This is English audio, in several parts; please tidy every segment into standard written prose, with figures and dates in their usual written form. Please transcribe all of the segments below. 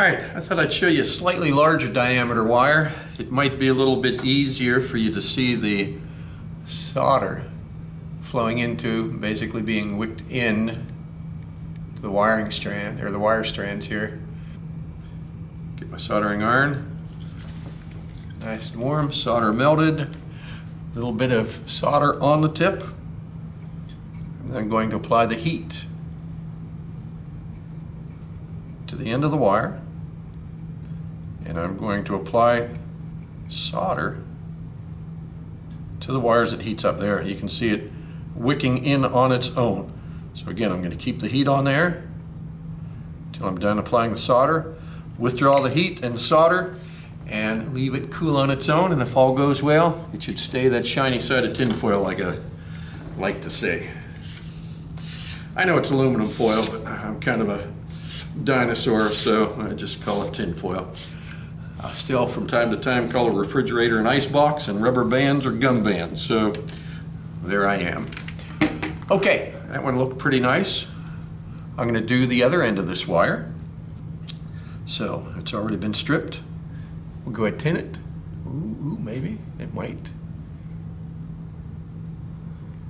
Alright, I thought I'd show you a slightly larger diameter wire. It might be a little bit easier for you to see the solder flowing into, basically being wicked in to the wiring strand, or the wire strands here. Get my soldering iron, nice and warm, solder melted, a little bit of solder on the tip. And I'm going to apply the heat to the end of the wire, and I'm going to apply solder to the wires that heats up there. You can see it wicking in on its own. So again, I'm going to keep the heat on there until I'm done applying the solder, withdraw the heat and the solder, and leave it cool on its own, and if all goes well, it should stay that shiny side of tin foil, like I like to say. I know it's aluminum foil, but I'm kind of a dinosaur, so I just call it tin foil. I still, from time to time, call a refrigerator an ice box, and rubber bands or gum bands, so there I am. Okay, that one looked pretty nice. I'm going to do the other end of this wire. So it's already been stripped. We'll go ahead and tin it. Ooh, maybe it might.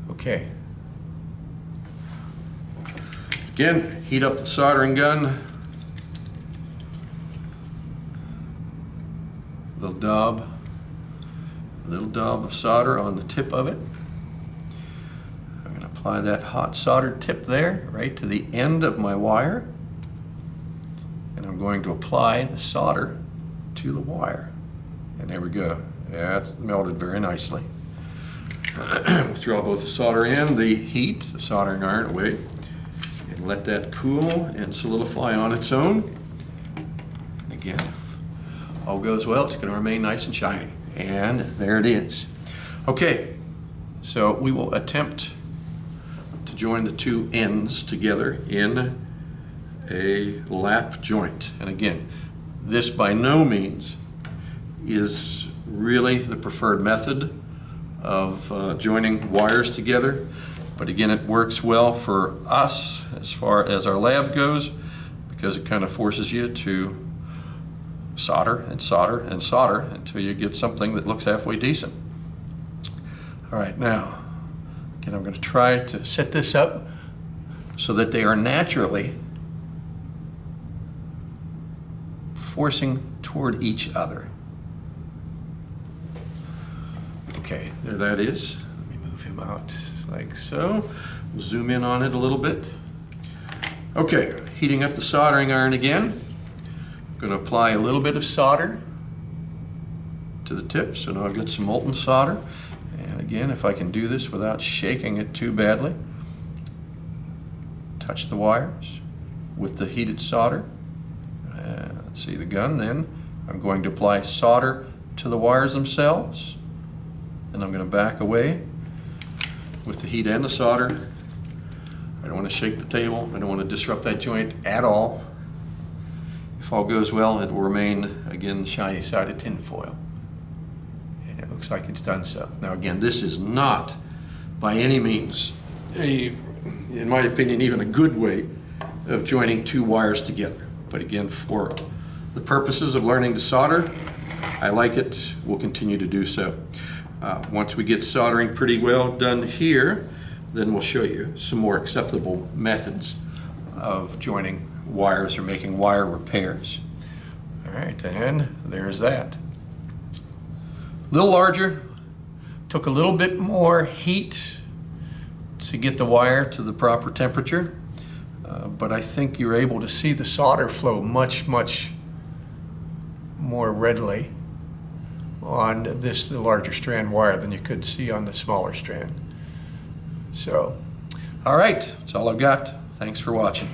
Okay. Again, heat up the soldering gun. Little dab of solder on the tip of it. I'm going to apply that hot soldered tip there, right to the end of my wire. And I'm going to apply the solder to the wire. And there we go. Yeah, it melted very nicely. Withdraw both the solder and the heat, the soldering iron, away. And let that cool and solidify on its own. Again, if all goes well, it's going to remain nice and shiny. And there it is. Okay, so we will attempt to join the two ends together in a lap joint. And again, this by no means is really the preferred method of joining wires together. But again, it works well for us as far as our lab goes, because it kind of forces you to solder and solder and solder until you get something that looks halfway decent. All right, now, again, I'm going to try to set this up so that they are naturally forcing toward each other. Okay, there that is. Let me move him out like so. Zoom in on it a little bit. Okay, heating up the soldering iron again. I'm going to apply a little bit of solder to the tip. So now I've got some molten solder. And again, if I can do this without shaking it too badly, touch the wires with the heated solder. Let's see the gun. Then I'm going to apply solder to the wires themselves. And I'm going to back away with the heat and the solder. I don't want to shake the table. I don't want to disrupt that joint at all. If all goes well, it will remain, again, shiny side of tin foil. And it looks like it's done so. Now again, this is not by any means in my opinion, even a good way of joining two wires together. But again, for the purposes of learning to solder, I like it. We'll continue to do so. Once we get soldering pretty well done here, then we'll show you some more acceptable methods of joining wires or making wire repairs. All right, and there's that. A little larger, took a little bit more heat to get the wire to the proper temperature, but I think you're able to see the solder flow much more readily on the larger strand wire than you could see on the smaller strand. So, all right, that's all I've got. Thanks for watching.